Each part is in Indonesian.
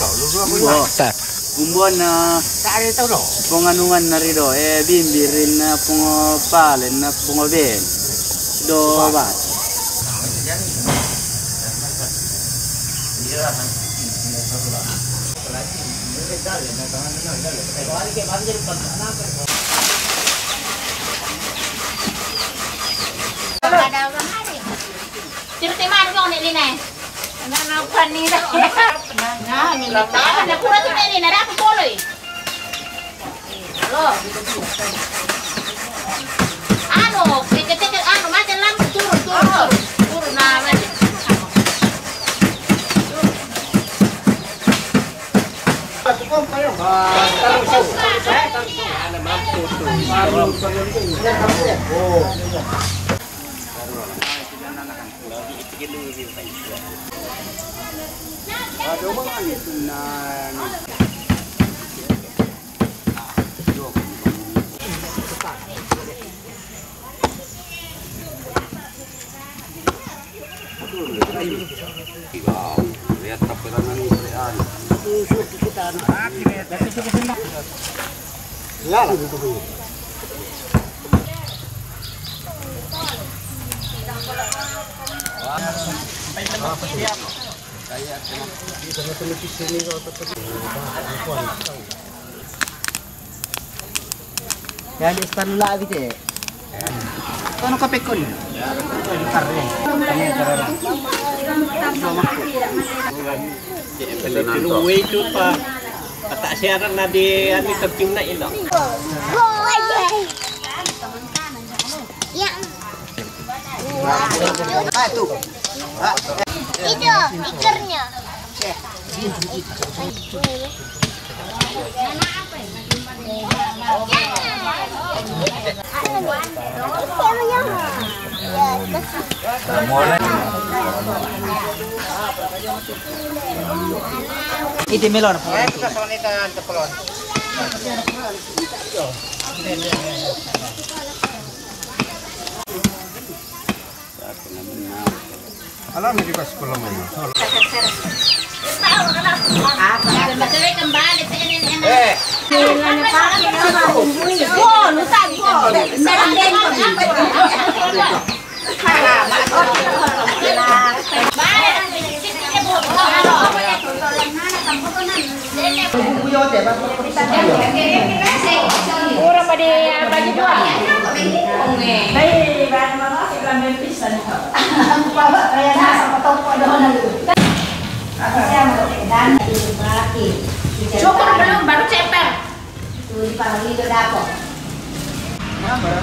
Tak. Kumbuan na penganuan na rido bimbirin na pungopalen na pungoben do bat. Cerita mana kau ni Lina? Anak bukan ni dah. Nah, ni dah. Nak kurang tu ni nak apa boleh? Halo. Anu, tiket anu macam lampu turun nama ni. Yan ispan la bite. Kono ka pekon. Karne. Way to pa. Kata siaran na di ani tertim na ilo. Ya. Itu. Itu ikernya. Iti melon. Alam ni juga sekolah mana? Kembali ke ini. Kurang pada bagi dua. Hei, bahan mana sih belum pisan itu. Bawa kaya nasi potong potong dulu. Apa sih yang mau dan dibagi. Cukup belum baru ceper. Itu dipanggil itu dapur. Nama.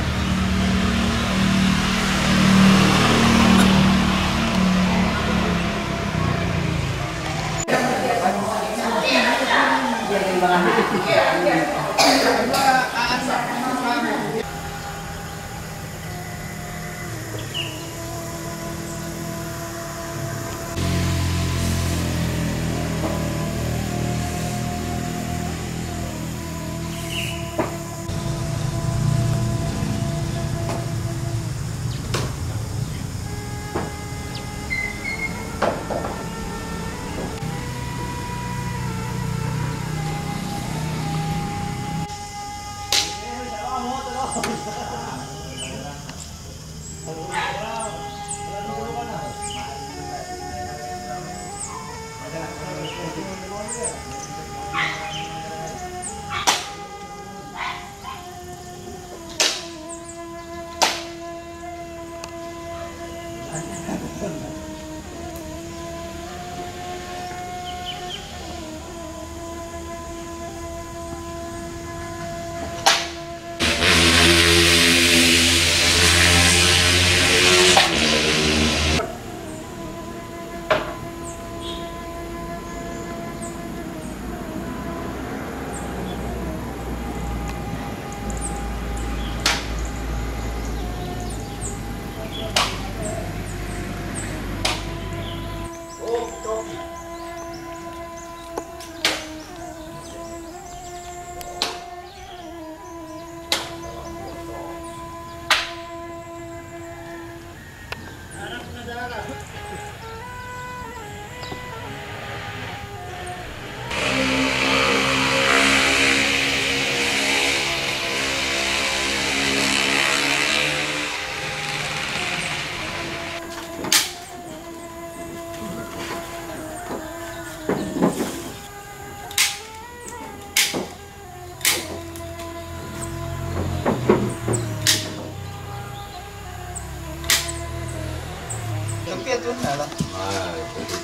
lah.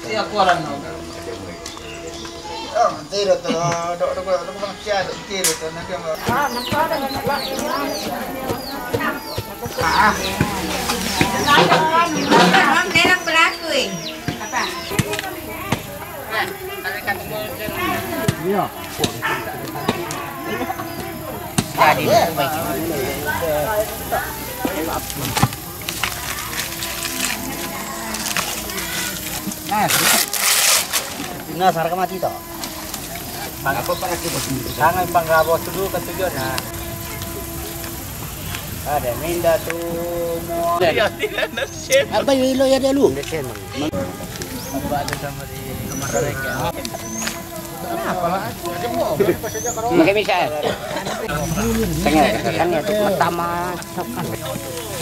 Iya kuaran no. Oh, tiro to. Dok bang sia tiro to nak yang. Merah berlaku apa? Iya. Jadi baik. Nah, sarang mati to. Apa para kita? Sangat panggabos dulu ke tujuan. Ada minda tu mo. Dia tidak nasib. Apa yung ilo ya dia lu? Apa ada sama di kamar mereka. Pakai misal. Tengah pertama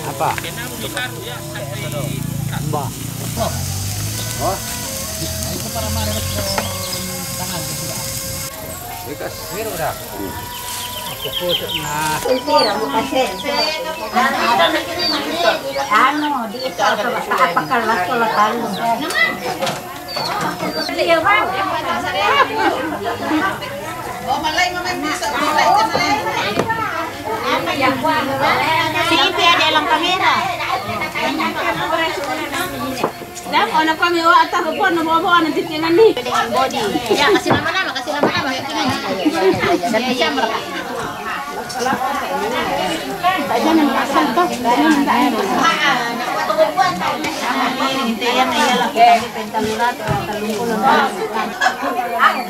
apa? Mbak. Oh. Itu para mare tangan sudah. Bekas biru dah. Ano, di ito apa kelas kalau kalu. Iya, Bang. Oh, malay bisa malay malay. Apa yang buat? Sige, ada dalam kamera. Dah, anak kami awak atas pun bawa nanti tinggal ni. Dengan body. Ya, kasih lama-lama. Dan bisa mereka. Jangan pasang toh. Hindi yan ay lang kita pentalulat o talungkulong.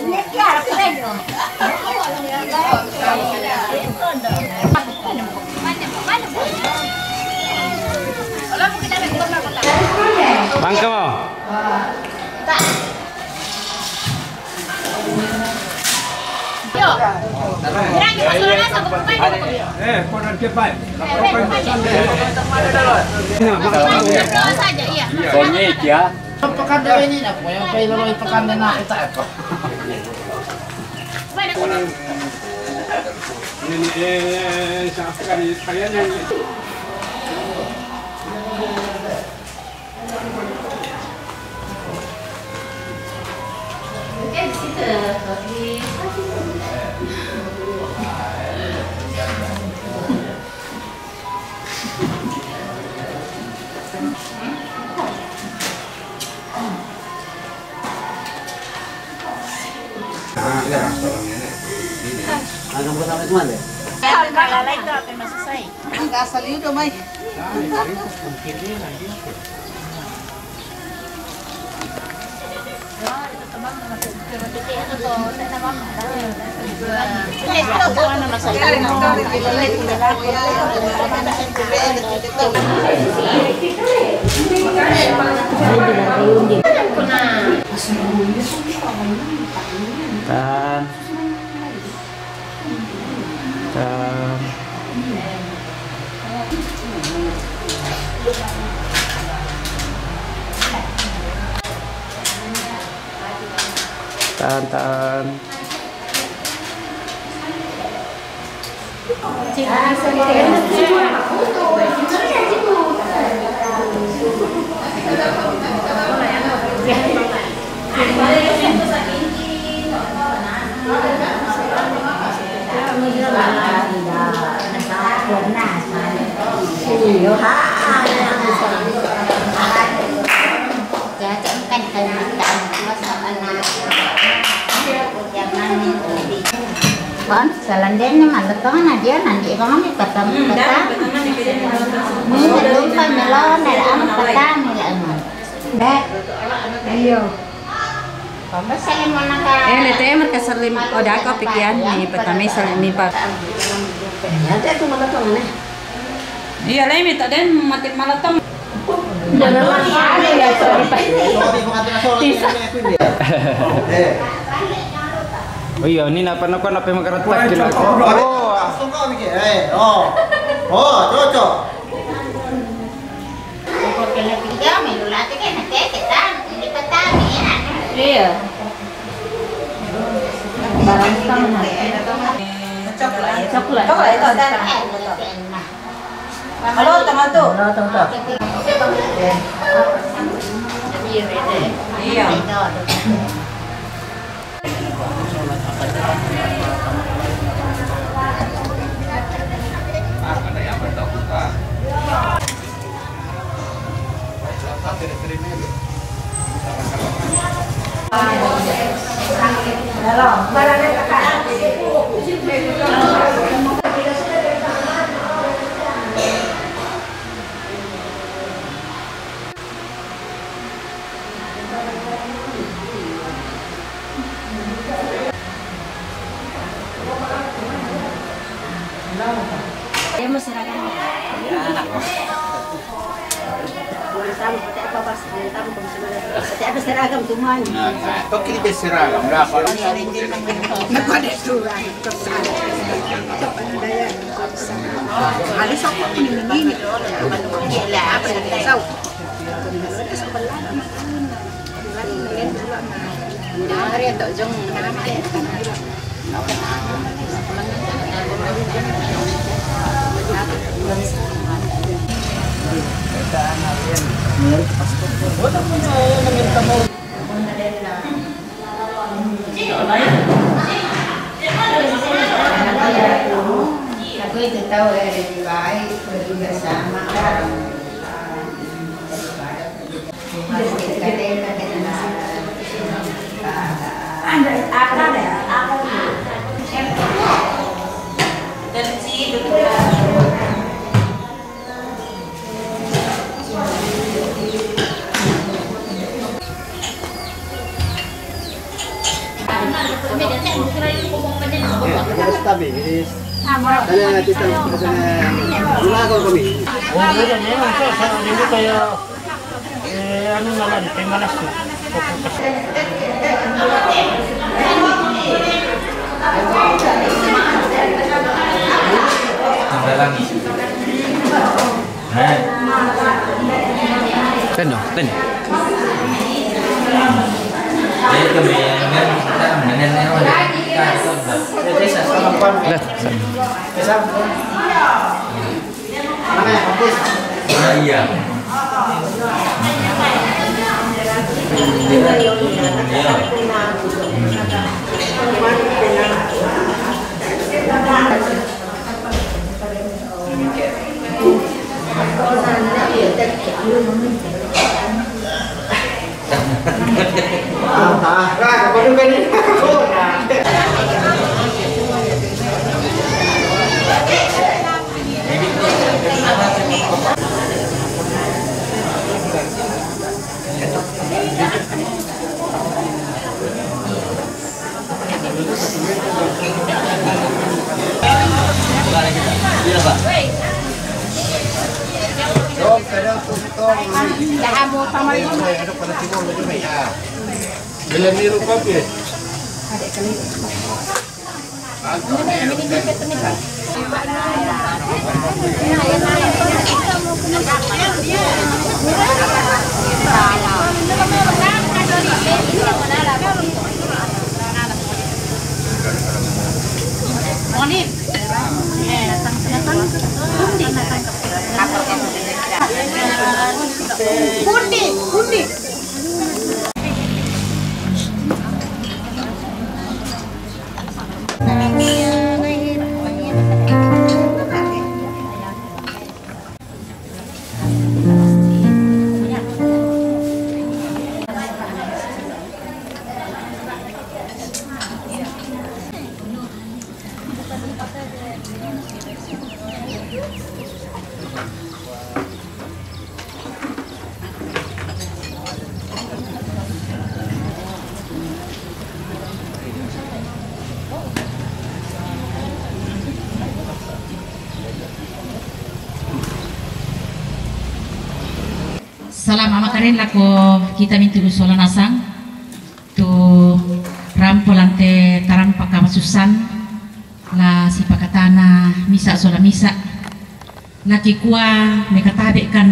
Ini kaya pwede. Bangka mo. Yo. Hirang kita sudah sa bukan. Konon ke pai. Saja iya. Sonyet ya. Pekan dia ini nak, yang pay lolo pekan dia nak kita apa? Ini siapa kali kalian yang Anong ba namin kumali? Kalalay ito atin masasay. Ang kasal yun may. Tahan. Bon, salandennya malah kan dia nanti kami ketemu Ini lupa melon ada amat petang melon. Dah. Ayo. Pamba salim mana ka? Letih mereka salim. Dah kau pikiran ni pertama salim ni pak. Ada tu malah tu mana? Iya lah ini tak ada mati malah tong. Jangan ada ya sorry pak. Oh iya, ini apa makarat kilo. Oh, langsung kau mikir. Cocok. Pokok kena tiga minggu lagi kan nanti kita di petani ya. Iya. Barang setengah. Coklat. Coklat itu ada. Halo teman tuh. Halo teman tuh. Iya. Dia seragam. Apa seragam semuanya? Kok kita seragam berapa? Ada sokok ini lah apa yang tahu? Hari atau jong aku itu tahu lebih baik pergi bersama Stabilis. Kaya kita gumagawa kami. Oh, meron yan. Hindi kaya ano na lang, kay malas ko. Teno. Jadi kami kan kita mengenai orang jadi sasaran iya Belaniru kopi. Kundi. Salam amakarin lako kita mintu usola nasang tu rampolante tarampa kamasusan la si pakatana misa sola misa laki kuah mekatabe kan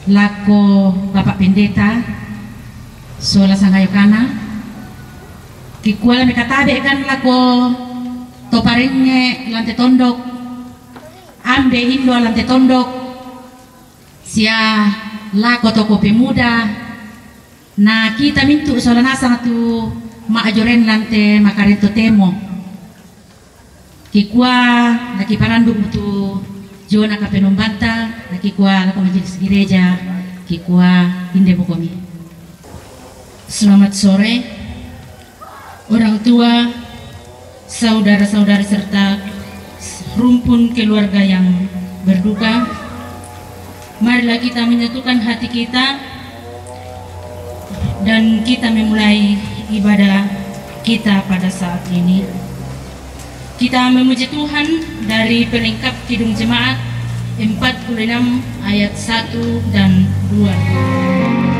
lako bapak pendeta sola sangayokana kikuala mekatabe kan lako toparenge lante tondok ambe indo lante tondok sia lako toko pemuda Na kita mintu solanasa tu maajoren lante makarito temo. Kikwa nakiparandu tu Jona kapenumbanta nakikwa lako majelis gereja kikwa inde bukomi. Selamat sore orang tua, saudara-saudari serta rumpun keluarga yang berduka. Marilah kita menyatukan hati kita dan kita memulai ibadah kita pada saat ini. Kita memuji Tuhan dari pelengkap Kidung Jemaat 46 ayat 1 dan 2.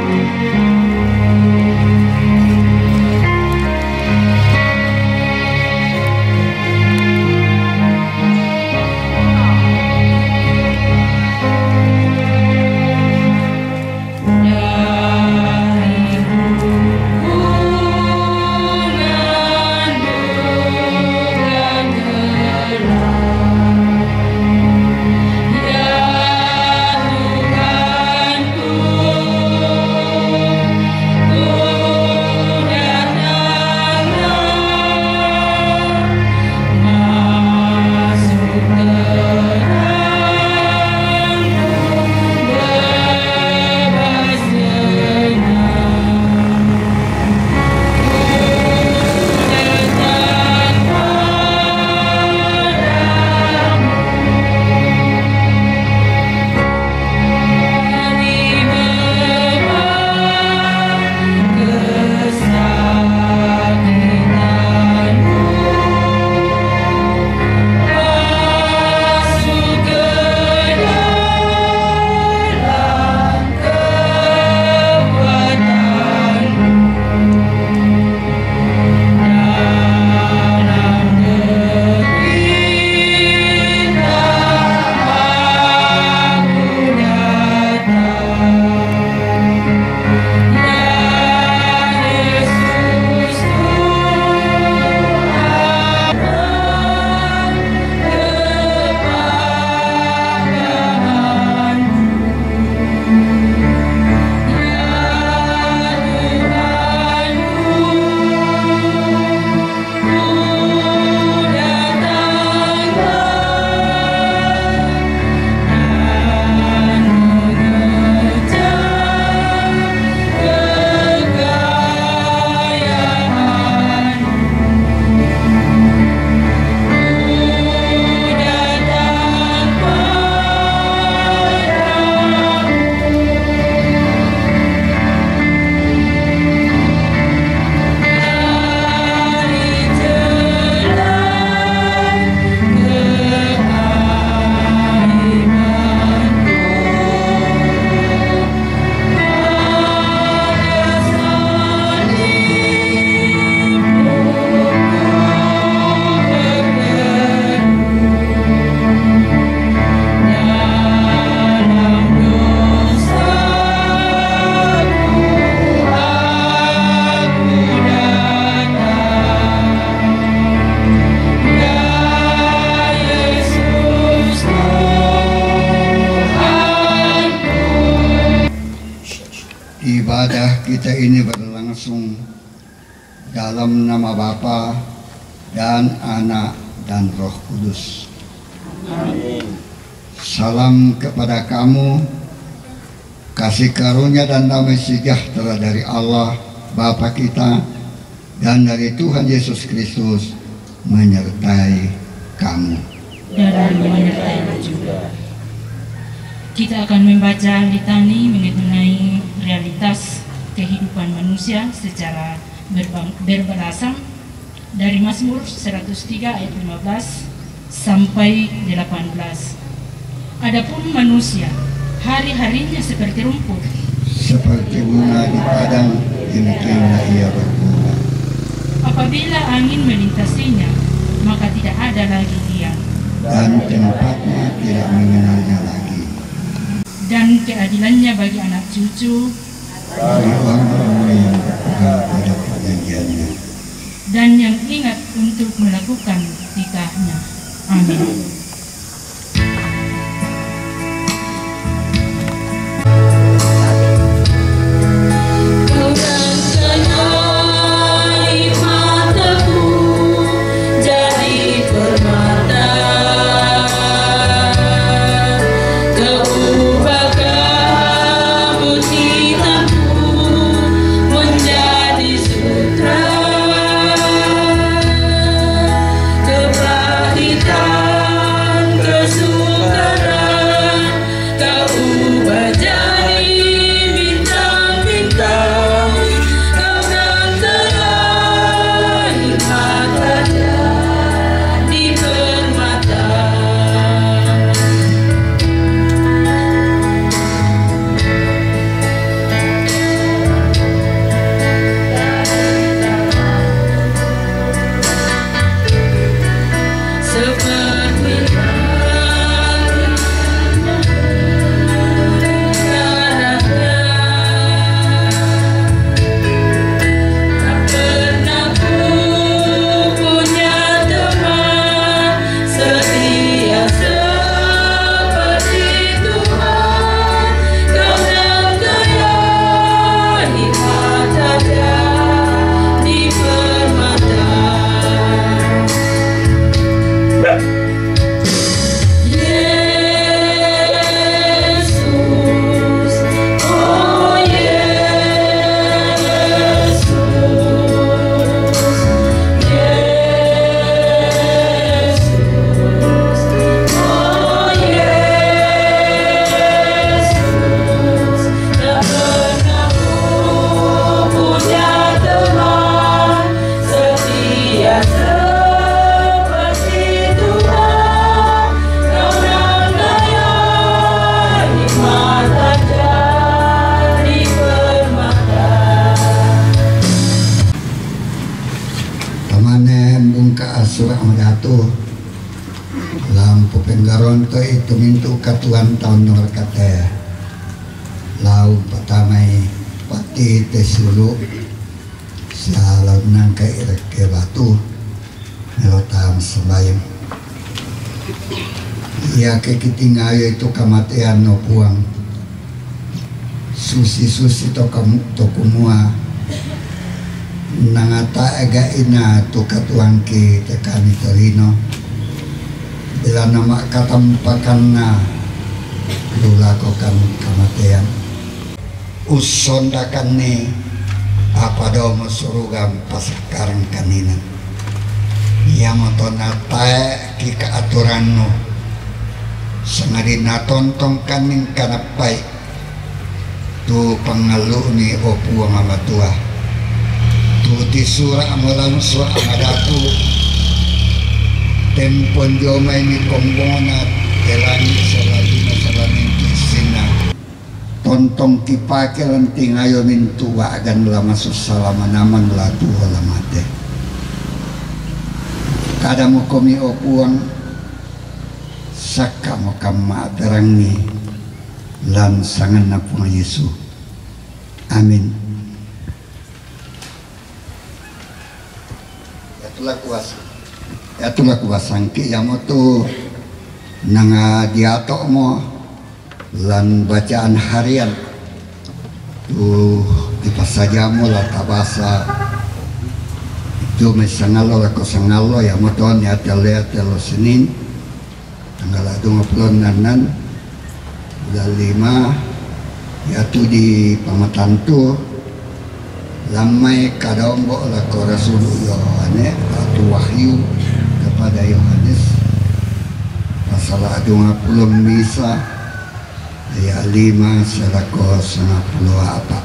Ibadah kita ini berlangsung dalam nama Bapa dan Anak dan Roh Kudus. Amin. Salam kepada kamu, kasih karunia dan damai sejahtera dari Allah Bapa kita dan dari Tuhan Yesus Kristus menyertai kamu. Dan menyertai juga. Kita akan membaca litani mengenai realitas kehidupan manusia secara berbahasa dari Mazmur 103 ayat 15 sampai 18. Adapun manusia, hari-harinya seperti rumput, seperti bunga di padang, demikianlah ia berbunga. Apabila angin melintasinya, maka tidak ada lagi dia, dan tempatnya tidak mengenalnya lagi. Dan keadilannya bagi anak cucu, bagi orang-orang yang berpegang pada perjanjiannya, dan yang ingat untuk melakukan titahnya. Amin. Tuhan surah madatu lampu penggaron to itu mintu katuan tahun nomor kata lau patamai pati tesulu sialau nang kai ke batu melotam sembayang ya ke kitingayo itu kematian no puang susi to kamu to kumua nangata ega ina to katuang ki tekani torino bila nama katampakan na lulakokan kematian usondakan ni apa do masurugam pasakarang kanina yang otona tae ki keaturan no sangari natontong kaning kanapai tu pangalu ni opu amatua tu tisura amalang surah amadatu tempon jomai ni kombona telani salamin kisina tontong kipake lanting ayo mintu waagan lama susalamanaman latu alamate kada mo komi opuang saka mo kama terangi lansangan na po Yesu amin. Itulah kuasangki yang tu nanga diatok mo lan bacaan harian tu dipasaja mo la tabasa tu mesangalo la kosangalo ya mo ton ya telo Senin tanggal 26 bulan 5 yaitu di Pamatantu lamai kadombo la ko Rasul Yohanes atau wahyu kepada Yohanes pasal 20 misa ayat 5 selako 90 apa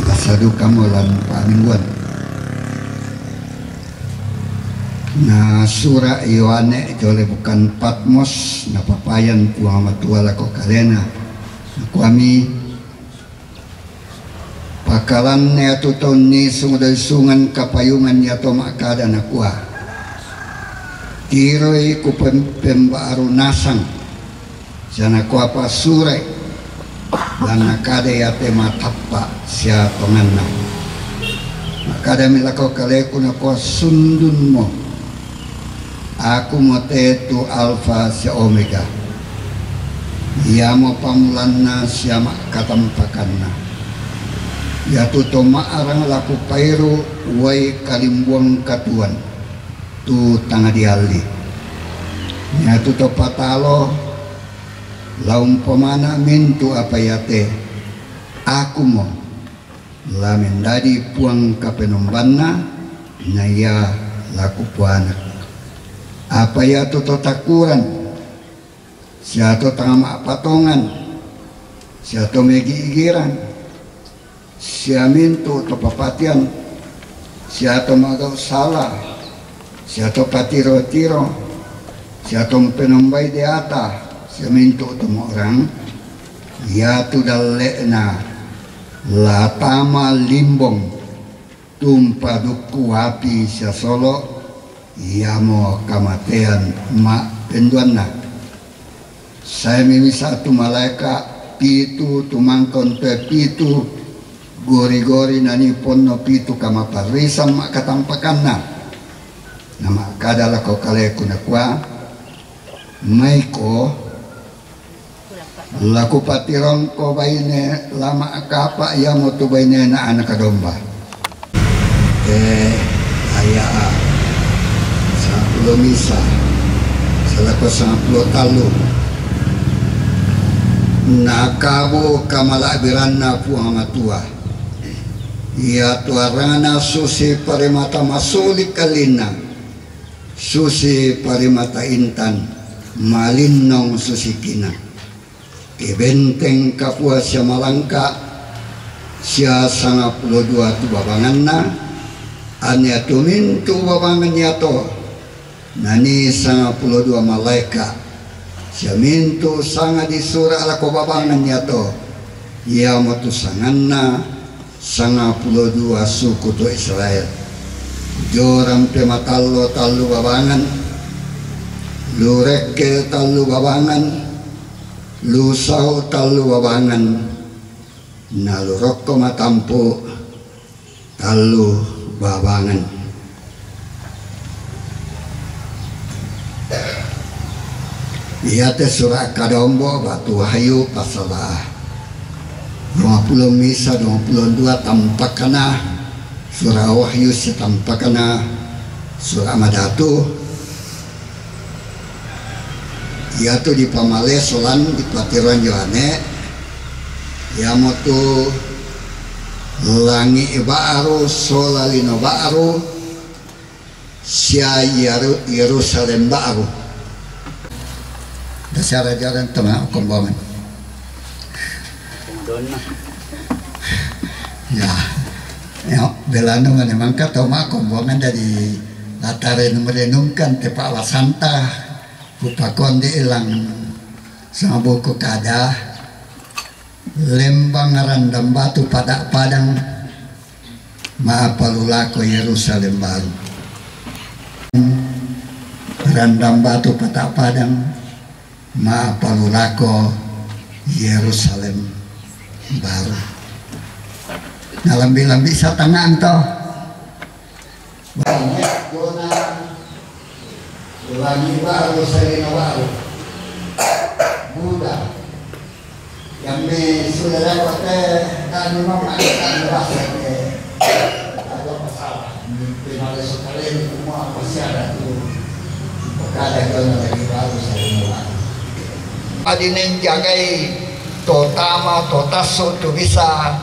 basadu kamu lan pamingguan na surah Yohanes jole bukan Patmos na papayan puang matuala ko kalena kami pakalan na tuton ni sungan kapayungan yato makada na kuha tiroy ku pembaru nasang sana kuha pa suray dan nakada yate matapa siya tongan na makada milako kaleku na kuha sundun mo aku motetu alfa si omega ia mo pamulan na siya katampakan na ya tuto maarang laku pairu way kalimbuang katuan tu tanga diali ya tuto patalo laum pemana mintu apa yate aku mo lamin dadi puang kapenombanna na ya laku puanak apa ya tuto takuran siato tangama patongan siato megi-igiran siamintu to papatian siato magaw salah siato patiro-tiro siato penombay de ata siamintu to mo orang yatu dalle na latama limbong tumpadukku api sia solo yamo kamatean ma penduan na saya mimisa tu malaika pitu tumangkon te pitu gori-gori nani ponno pitu kama parisan ma katampakan na nama kadala ko kaleku na kwa maiko laku patirong ko baine lama akapa yamo tu baine na anak domba ayah misa selako 10 talu nakabo kamalabiran na puang matua ia tuarana susi parimata masulik kalina susi parimata intan malinong susi kina kebenteng kapua siya malangka siya 92 tu babangan na anya tumintu babangan yato nani 92 malaika siya mintu sanga di surah ala ko babangan yato iya motu sanganna 92 suku tu Israel. Joram tema tallo tallu babangan, lu rekel tallu babangan, lu sau tallu babangan, na lu rokko matampu tallu babangan. Iate surah Kadombo batu Wahyu pasal 20 misa 22 tampakana surah Wahyu tampakana surah Madatu. Iatu di pamale solan di Patiran Johane ya motu langi baru solalino baru sia Yerusalem baru dasar ajaran tengah kombangan ya belano memang kata mak kombangan dari latarin merenungkan tepak wasanta kupakon diilang sama buku kada lembang randam batu pada padang maapalulako Yerusalem baru randam batu pada padang maapalulako Yerusalem baru nalambi-lambi sa tangan to banyak dona ulangi baru serina baru muda yang di saudara kota dan memang ada bahasa ada masalah di Malaysia kalian semua pasti ada tuh ada dona lagi baru serina baru adinen jagai totama totaso tu bisa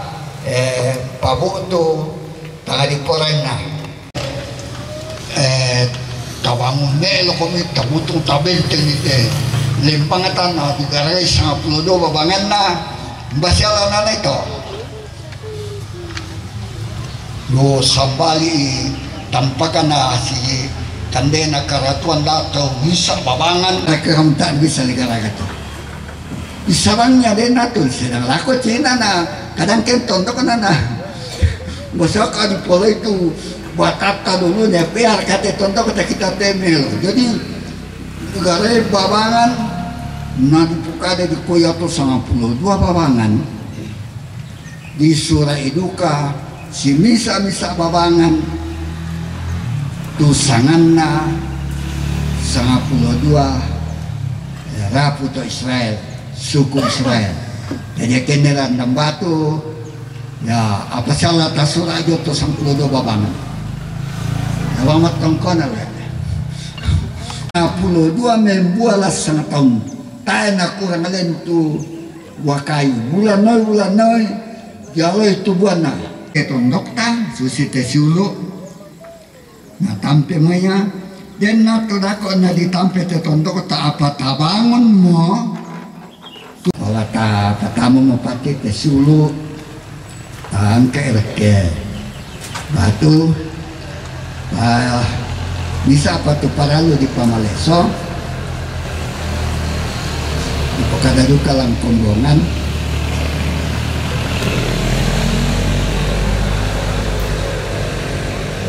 pabuto tadi porena tabangun melo kami tabutung tabenteng ite lempangatan na digaray 52 babangan na basyalan na ito lo sambali tampakan na si kandena karatuan dato bisa babangan nakakamtaan bisa ligaragat isabangnya din natin silang lako China na kadang kenton to kana na bosok adi pola itu batata dulu nya biar kate tonto kita temel jadi negara babangan na dipukade di Koyato 52 babangan di surah Iduka si misa-misa babangan tusangan na 52 raputo Israel suku Israel jadi keneran dan batu ya apa salah tasura aja tuh 52 babangan awamat kongkon ala 52 membualah sangat tahun tayo na kurang alin tu wakai bulan noy jalo itu buwan na ito nokta susite siulo na tampe maya dan na tudako na ditampe te tondok ta apa tabangon mo wala ta patamu mo pati te siulo angke reke batu bisa apa tu paralu di pamaleso di pokadaruka lang kombongan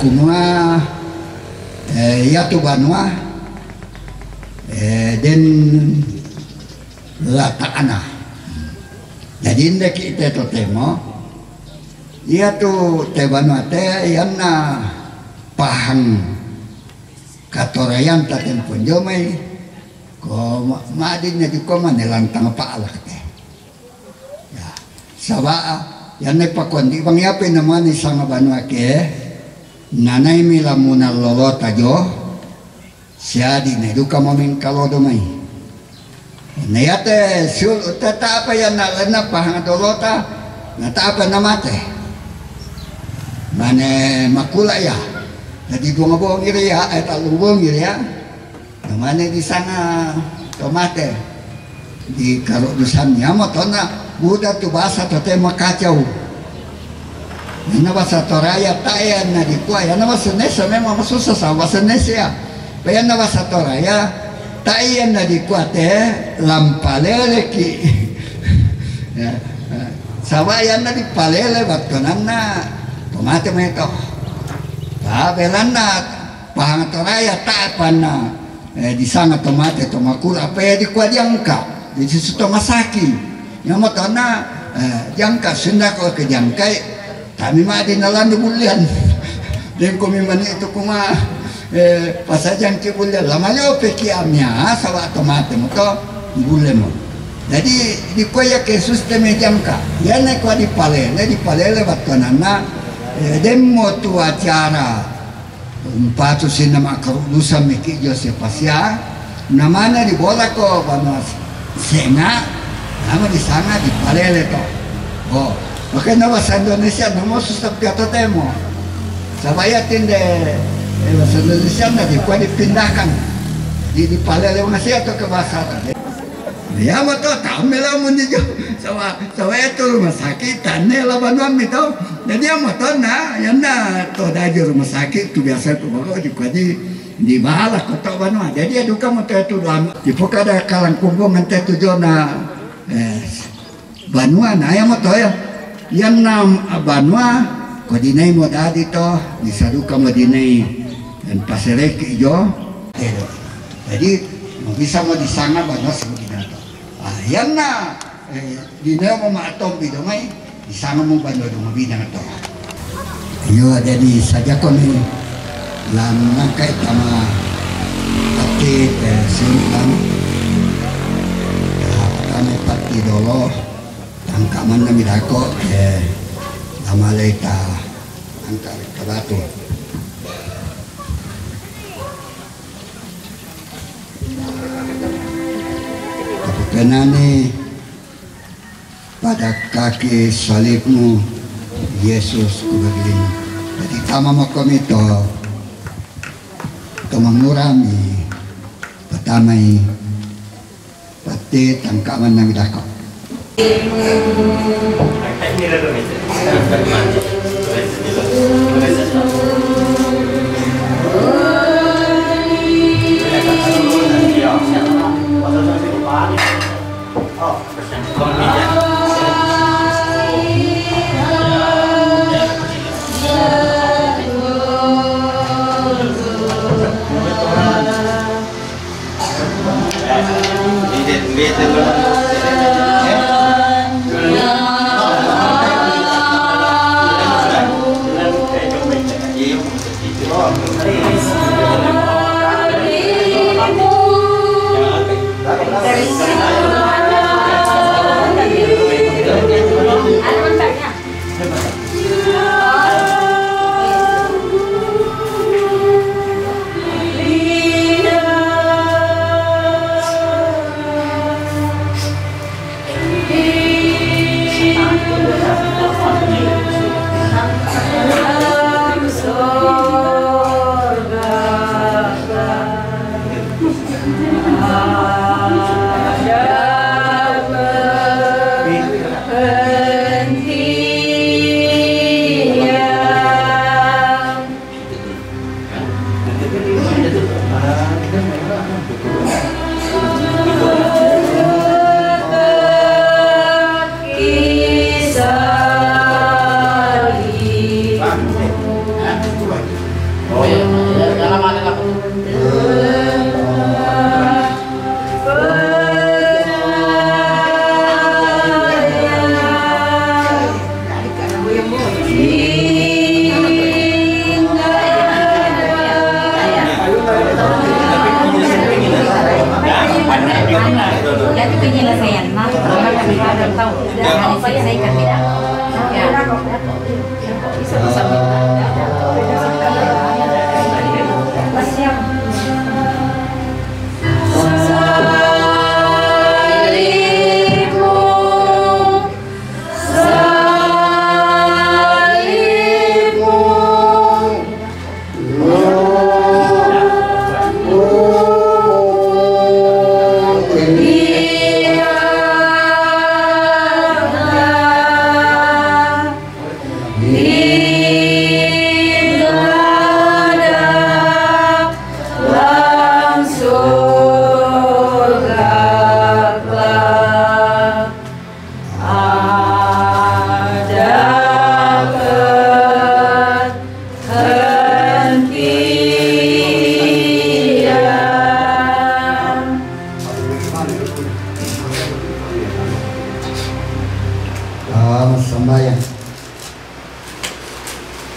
kumua ya tu banua den lataana jadi indek kita to temo ya tu te banua te yan na pahang katorayan taten punjomay ko maadin na di ko manilantang paala kate ya sabaa yan nagpakundi bang yapin naman isang banua ke nanay mila muna lolota jo siya di na duka maming kalodo may nayate sul tata apa yan na pahang dolota natapa namate mane makula ya jadi dua ngobong iri ya, talubong iri ya. Namanya di sana tomate di karo dusannya, mau tona budak tu bahasa tu tema kacau. Nana bahasa Toraya tayan na di kuaya, nana bahasa Indonesia memang susah sama bahasa Indonesia. Bayan na bahasa Toraya tayan na di kuate lampaleleki. sawayan na di palele waktu nana tomate meto tabelan na pangatoraya tapan na di sana tomate tomakura apa ya di kuadiangka di situ tomasaki yang mo na jangka sunda ko ke jangkai kami mah di nalan di bulian dan kami mani itu kuma pasajang ke bulian lama yo pekiamnya sawa tomate mo to bulen mo jadi di kuya ke sistem jangka ya na ko di palele waktu nana demo tu acara Pato sinama karudusan miki Joseph Pasya namanya di bola ko banas senga nama di sana di palele to oh makanya bahasa Indonesia namo susah kata temo sabaya tinde bahasa Indonesia na di kuat dipindahkan di palele masih atau ke bahasa ya mo to tamela mo niyo sawa itu rumah sakit tanne labanan itu jadi mo to na yan na to dajo rumah sakit tu biasa tu bago di bahala ko to bano jadi aduka mo to tu di pokada kalang kumbo mente tu jona banua na ya mo to ya yan na banua ko dinay mo dadi to di saduka mo dinay dan paserek jo jadi bisa mo di sana bano sebegini to yan na di na mo maatom bidomay di sana mo bano do mabidang to yo jadi saja ko ni lam nangkay tama pati simpan kami pati dolo tangkaman na midako namalay ta angkar kabato Kenani pada kaki salibmu Yesus kubagin. Jadi tama mo kami to mangurami patamay pati tangkaman ng dako. Yeah.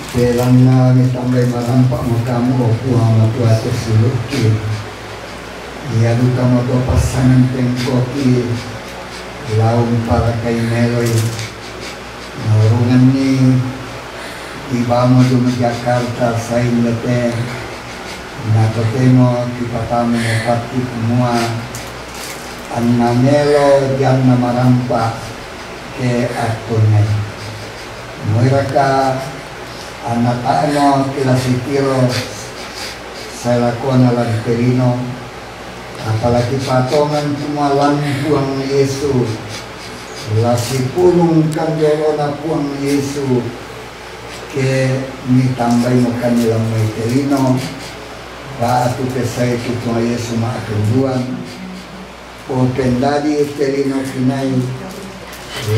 Pelang na mitambay marampak mo kamu puang na tua tersuluki. Ia luka mo to pasangan tengkoki laung para kay meloy. Narungan ni iba mo dumi Jakarta sa Indonesia. Nakotemo kipatamo mo pati kumua ang namelo diyan na marampak ke atunay. Muira ka anak ano kila sitiro sa lakon na lagperino apalagi patongan kumalan puang Yesu lasi pulong kanjolo na puang Yesu ke mitambay mo kanilang may terino ba atu pesay tu puang Yesu maakenduan o pendadi terino kinay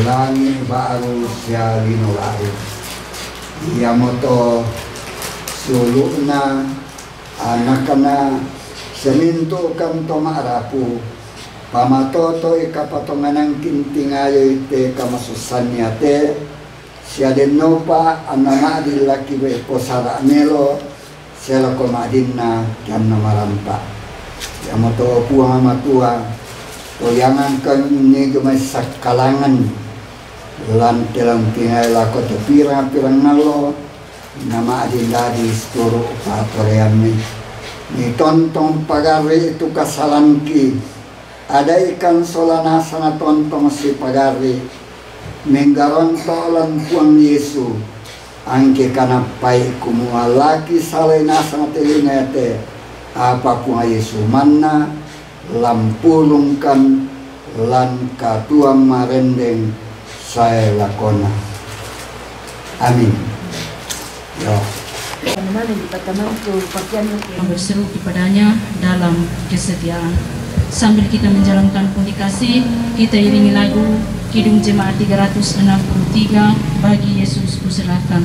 langit baru siya linolaru. Ia moto sulu na anak na seminto kam to maarapu pamatoto ikapatonganang kintingayo ite kamasusannya te siya den nopa anama dilaki be posara melo siya ko madin na kyan na marampa ia moto puang matua toyangan kan ini gemay sakalangan lan telang tingay lako te pirang nalo nama adiladi sturo patorean ni tontong pagari itu kasalanki ada ikan solanasa na tontong si pagari menggaron tolan puang Yesu angke kanapai kumua laki salay nasa na telinete apa puang Yesu manna lampulungkan lan katuang marendeng saya lakona. Amin. Yo. Berseru kepadanya dalam kesetiaan. Sambil kita menjalankan komunikasi, kita iringi lagu Kidung Jemaat 363 Bagi Yesus Kuserahkan.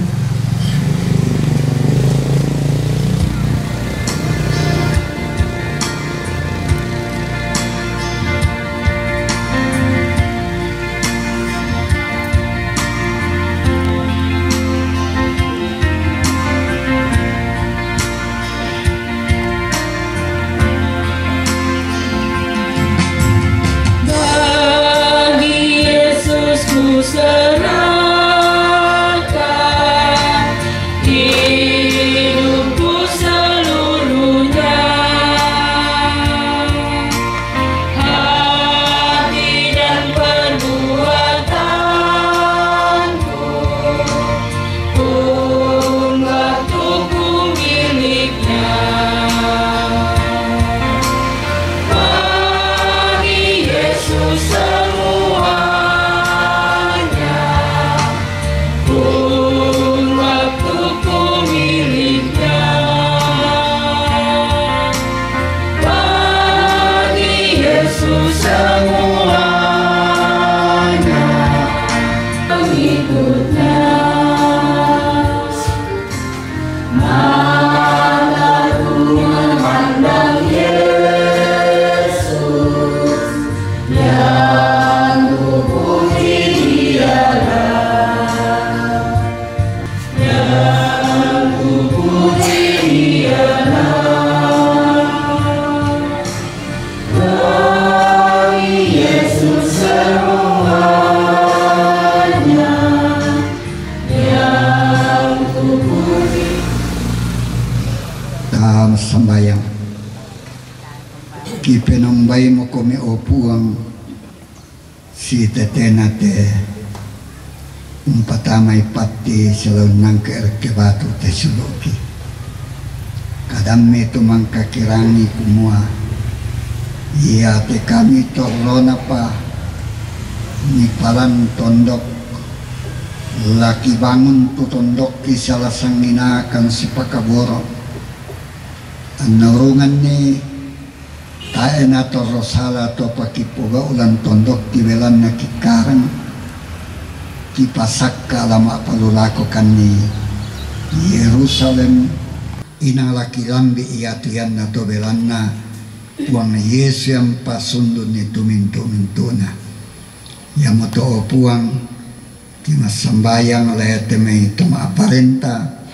Sembayang kipenambay mo kami opuang si tetena te umpatamay pati selaw nang keerkebatu te suluki kadami tumang kakirani kumua iya te kami torlona pa ni palan tondok laki bangun tu tondok ki salah sanginakan si pakaboro ang narungan ni tae na to rosala to pakipuga ulan tondok kiwelan na kikarang kipasak ka lama palulako kan ni Yerusalem inang laki lambi iatuyan na to belan na puang na Yesu yang pasundun ni tumintu-mintu na yamoto o puang kimasambayang layate may tuma aparenta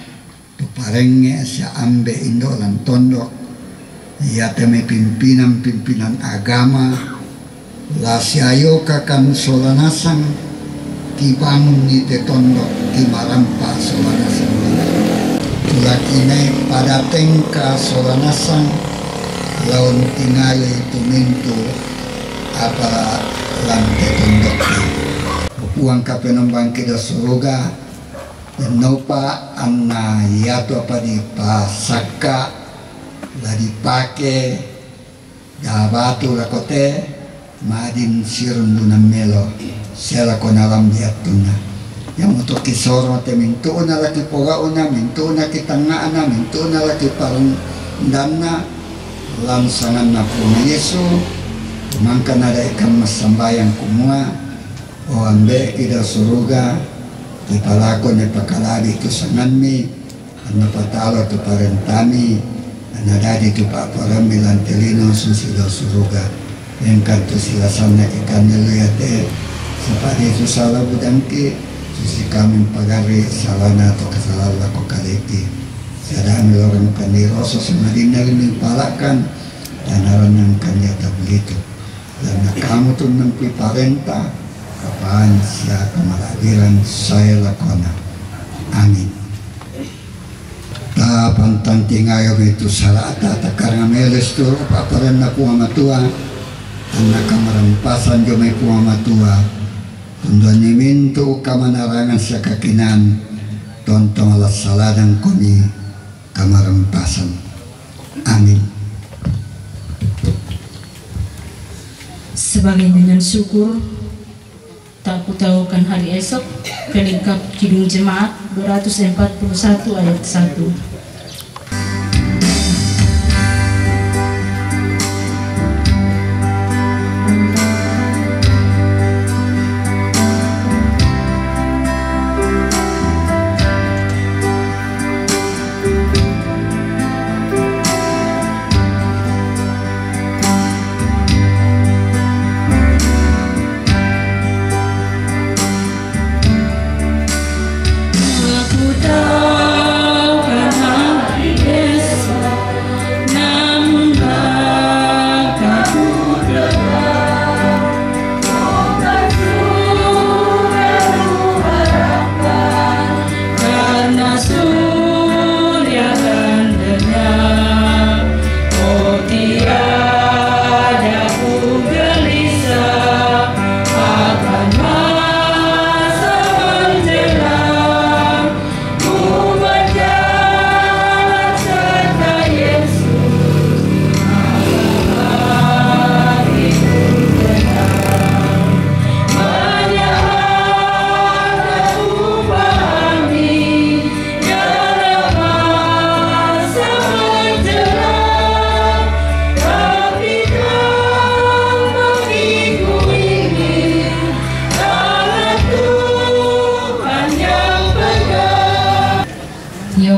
parenge sa ambe indo lan tondok ya teme pimpinan agama la siayo kakan solanasang ki bangun ni te tondok ki marampa solanasang tulakine pada tengka solanasang laun tingali tumintu apa lante tondok uang kapenambang kita suruga nopa anna yato apa di pasaka la dipake da batu la kote madin sirundu na melo sela kona lam diatuna yang untuk kisoro te mintu na laki pogauna mintu na kitangana mintu na laki parang dana langsangan na po na Yesu mangka na da ikang masambayang kumua o ambe kita suruga ipalako ni pakalabi tu sanganmi ano patalo tu parentami anadadi tu paparami lantelino susilo suruga yang kanto sila sana ikanilo yate sapadi tu salah budangki susi kami pagari salana to kasalala ko kaliti sadami lorang kaniroso sumadina rin palakan dan aran ng kanya tablito dan nakamu tu ng piparenta kapan siya kamalabiran saya lakona. Amin. Ta pantanti ngayo itu salata takarang meles turo paparan na kuha matua ang nakamarampasan jo may kuha matua tunduan ni minto kamanarangan sa kakinan tontong alas saladang kuni kamarampasan. Amin. Sebagai dengan syukur tak kutahukan hari esok pelengkap Kidung Jemaat 241 ayat 1.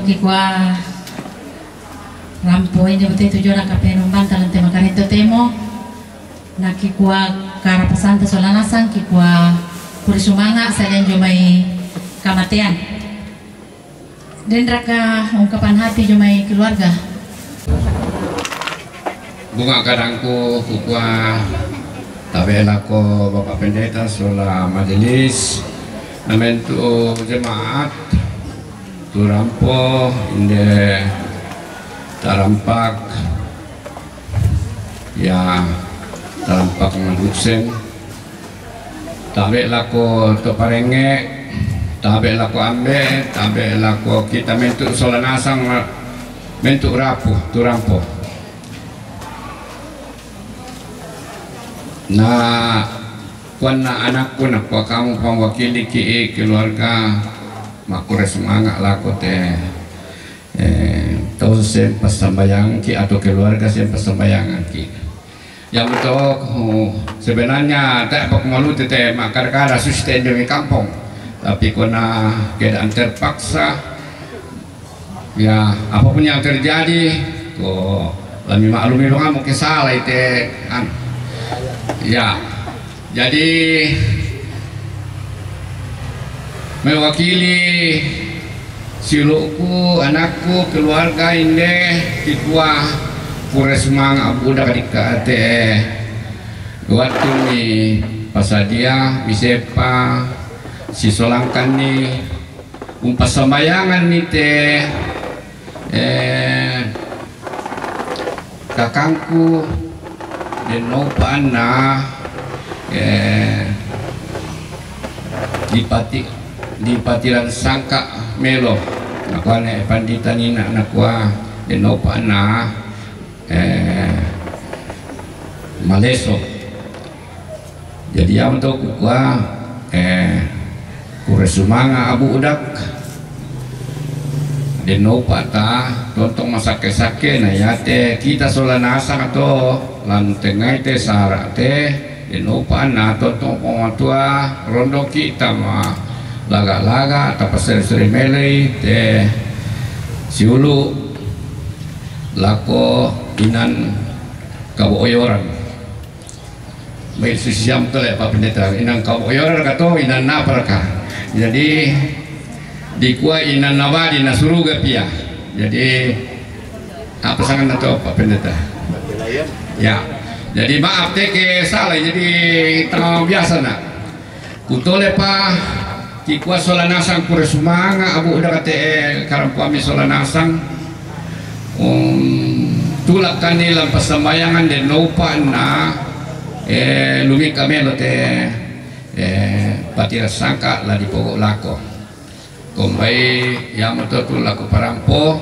Kikwa rampo ini betul itu jora kapenomban talan tema karito temo na kikwa karapasanta solanasan kikwa purisumanga salian jomai kamatian dan raka ungkapan hati jomai keluarga bunga kadangku kukwa tabelako Bapak Pendeta sola majelis namentu jemaat turampo inde tarampak ya tarampak ngudsen tabe lako to parenge tabe lako ambe tabe lako kita mentu solanasang mentu rapuh turampo na kuana anakku nak kamu pangwakili ki keluarga makure semangat lako teh tahu saya persembayangan ki atau keluarga saya persembayangan ki yang betul sebenarnya tak apa malu teh makar-kara sustain di kampung tapi karena keadaan terpaksa ya apapun yang terjadi kok lebih maklumi lo kamu kesalah itu kan ya jadi mewakili siluku, anakku, keluarga ini kikwa puresmang abu dah kadika ate waktu ni pasadia bisepa si solangkan ni umpasamayangan ni te kakangku dan nopan na di patiran sangka melo nakwa na pandita nina nakwa dan nopan na maleso jadi yang untuk kukwa kuresumanga abu udak dan nopan ta tontong masake-sake na yate kita solanasang ato lan tengah te sara te inopan na tontong pengatua rondo kita ma laga-laga atau seri-seri melei te siulu lako inan kaboyoran may sisiyam to le Pak Pendeta inang kaboyoran kato inan na paraka jadi dikua inan nawadi na suruga pia jadi apa sangat na to Pak Pendeta ya jadi maaf teke salah jadi tengah biasa nak kutole pa kikwa solanasang kuresumanga abu udah kate karang kami solanasang tulak kani lampas sembayangan dan nopan na lumi kami lote patira sangka lah di pokok lako kombai yang betul laku parampo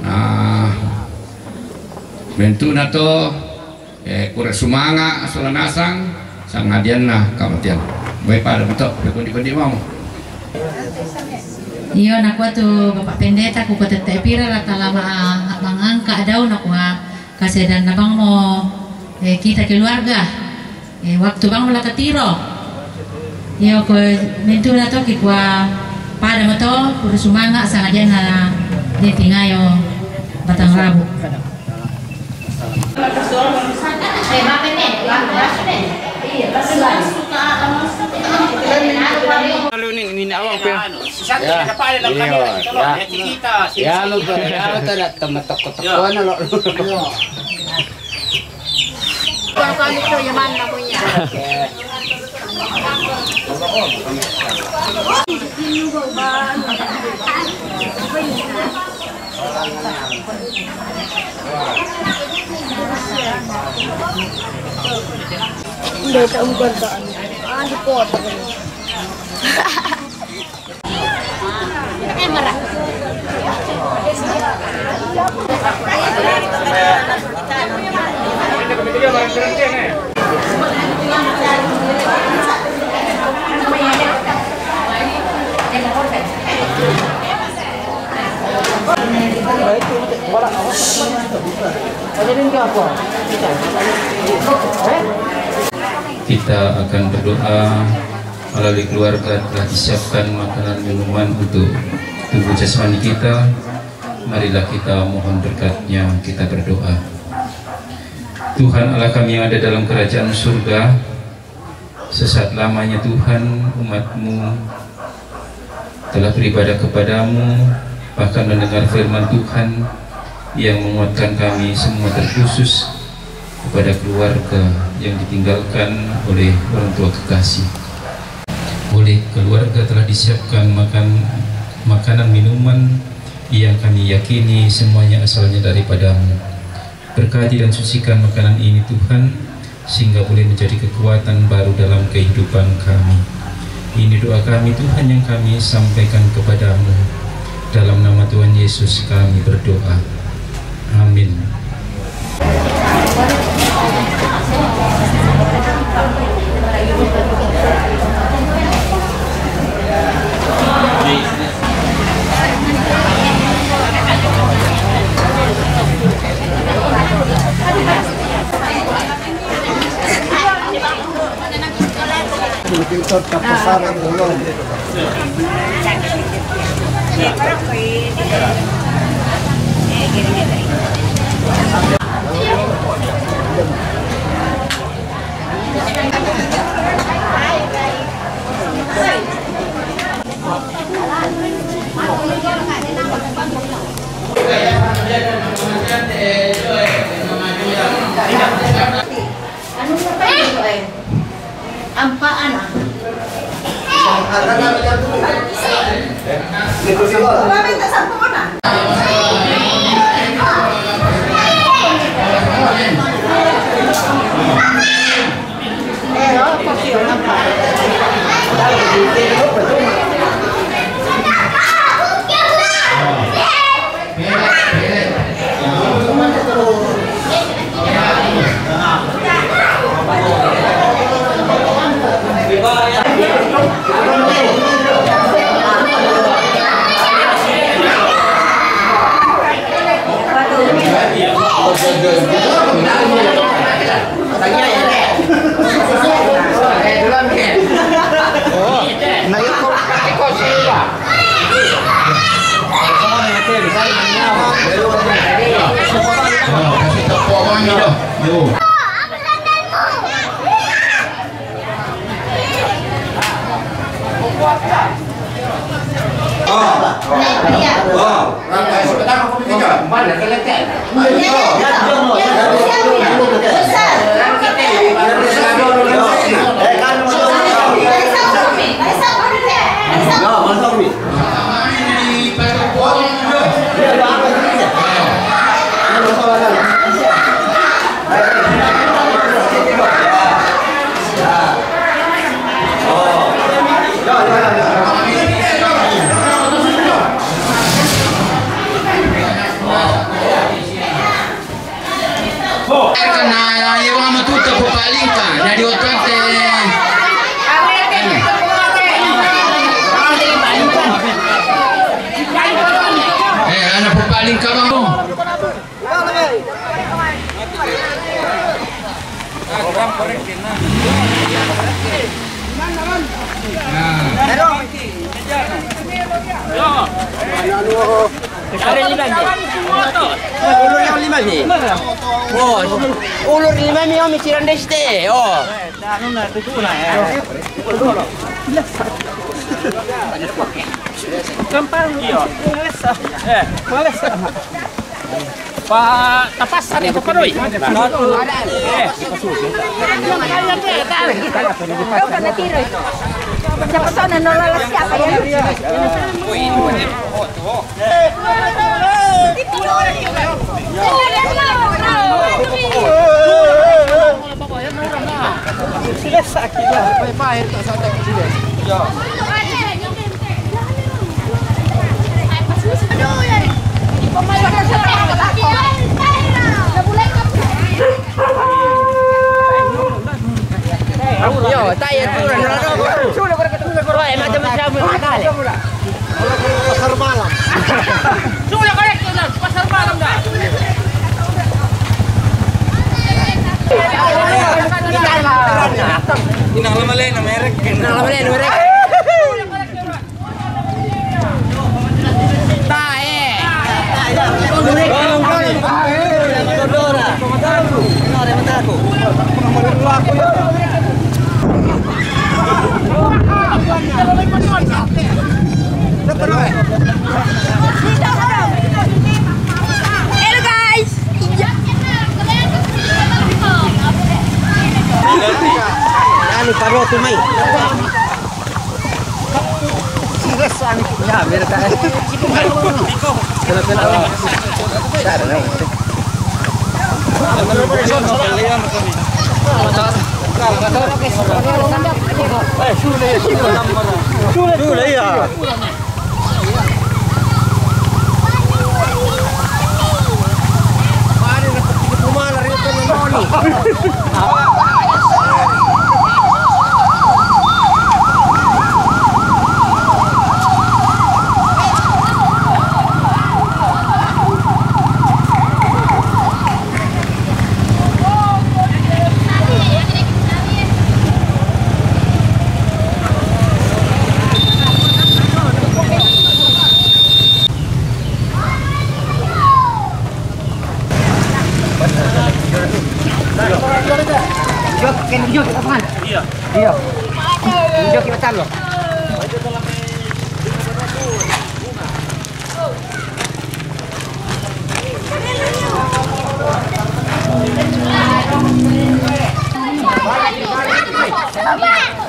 nah bentuk nato kuresumanga solanasang sang ngadian na kamatian baik pada betul berkundi-kundi mau iyo nakwa tu Bapak Pendeta ku ketete pira rata lama mangangka daun nakwa kasedan nabang mo kita keluarga waktu bang mula ketiro iyo ko mentu na to kikwa pada mato kuresumanga sang ngadian na ditingayo Batang Rabu Kalau ini awak ya. Ya lo tidak teman-teman lo. Kalau itu yang mana punya? Hindi ka umgandaan. Di po. Marah. Kita akan berdoa melalui keluarga telah disiapkan makanan minuman untuk tubuh jasmani kita. Marilah kita mohon berkat-Nya, kita berdoa. Tuhan Allah kami yang ada dalam kerajaan surga, sesaat lamanya Tuhan umat-Mu telah beribadah kepadamu, bahkan mendengar firman Tuhan yang menguatkan kami semua, terkhusus kepada keluarga yang ditinggalkan oleh orang tua kekasih. Oleh keluarga telah disiapkan makanan minuman yang kami yakini semuanya asalnya daripada-Mu. Berkati dan sucikan makanan ini Tuhan, sehingga boleh menjadi kekuatan baru dalam kehidupan kami. Ini doa kami Tuhan yang kami sampaikan kepadamu. Dalam nama Tuhan Yesus kami berdoa. Amin. Pintor tapasaran belum. Aku sampaan. Minta sampaan. Ulur 5 mio mikiran deste. Oh. Gampang. Males. Pak tapasan itu peroi. Siapa tahu nolak siapa ya? Yo, tayo turun na ro. Sudah macam-macam kali. Pasar malam. Sudah korek tu dah, pasar malam dah. Inalamalay na merek. Hello guys. Ani paro tu mai. Ya, mereka. Sudah ya. Iya. Hijau kita taruh. Bye.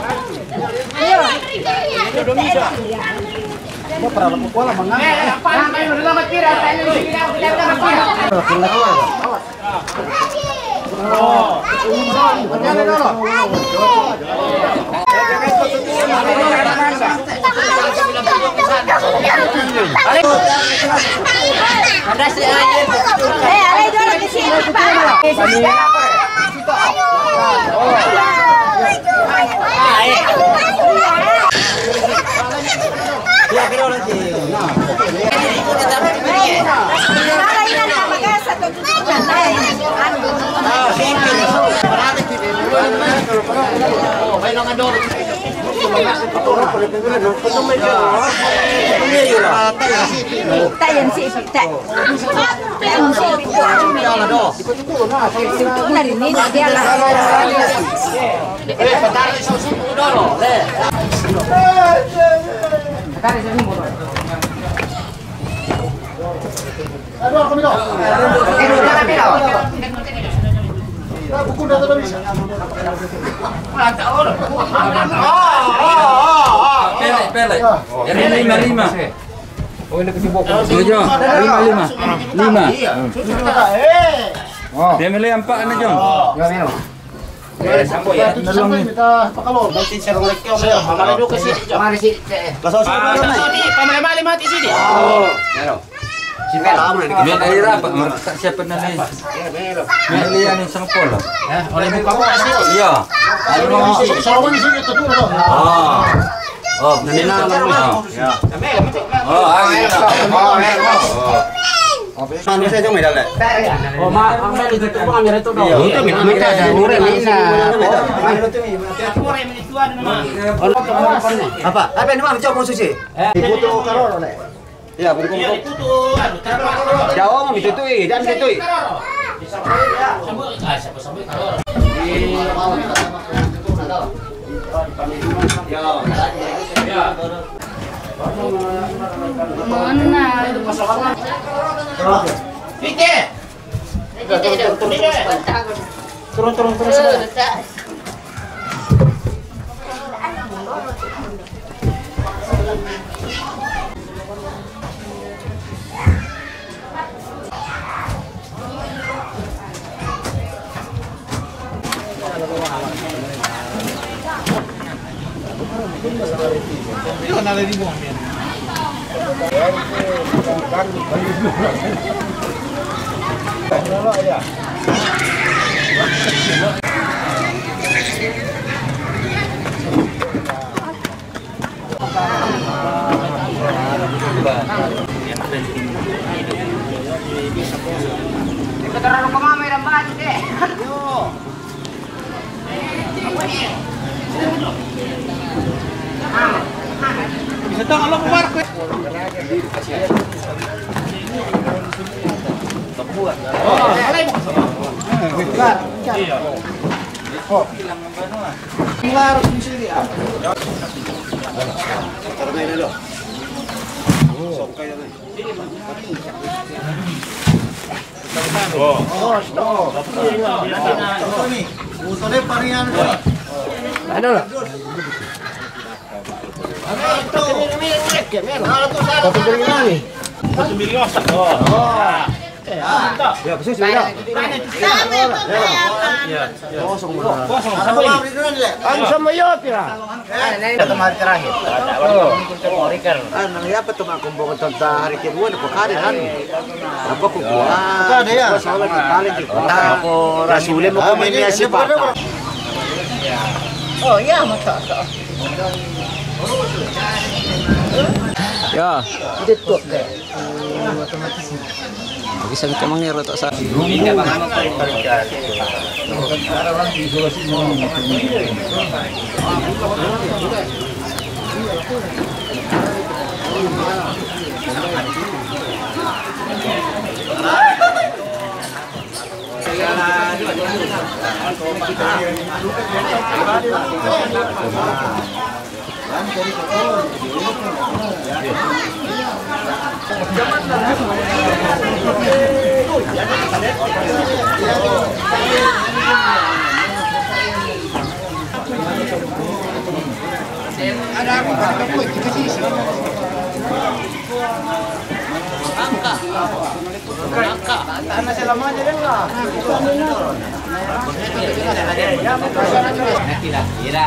Pelek. Yang 5. Oh, ini kecibok. 7. 5. Oh. Dia milih 4 na Jong. Ya, minum. Sampo ya. Nolong ni. Pakalo, bantin siya ng lekyo. Mamala do kasi. Mari si. Laso si. Pamali mati si di. Oh. Pero. Si Melo amo na. Melo ay rapa. Siapa na ni? Melo yan isang polo. Oleh mo pa kasi. Iya. Ano si Sawan si ito to. Oh. Oh, nanina lang mo. Ya. Oh, ay. Ano sa jong medal? Oh, ang may dito po kami rito daw. Ito minta ada mure mina. Apa? Apa ni mang coba susi? Diputo karor oleh. Ya, berkumpul. Jawa mau ditutui dan ditutui. Turun. Oh ya, mata. Ya. Dito ke. Bisa kita mangero tak sa. Ada apa? Angka. Tanah selamanya kan lah. Kira.